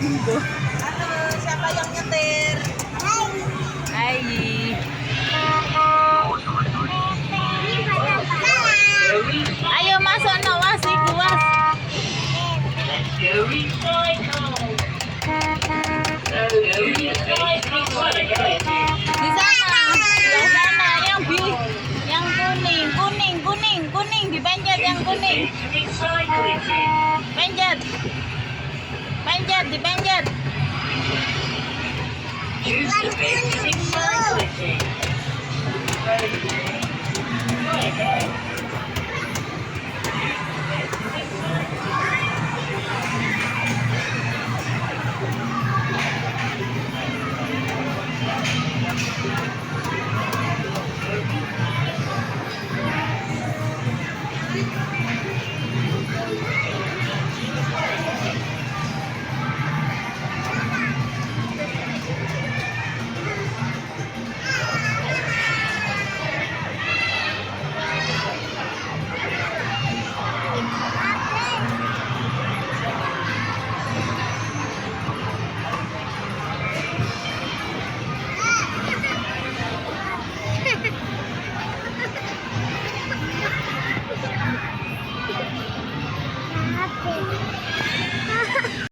Mundo. Siapa yang nyetir? Hai. Ayo masuk no was iku was. Di sana, sebelah sana yang kuning dipencet yang kuning. Pencet, dipencet. Use the basic cycling.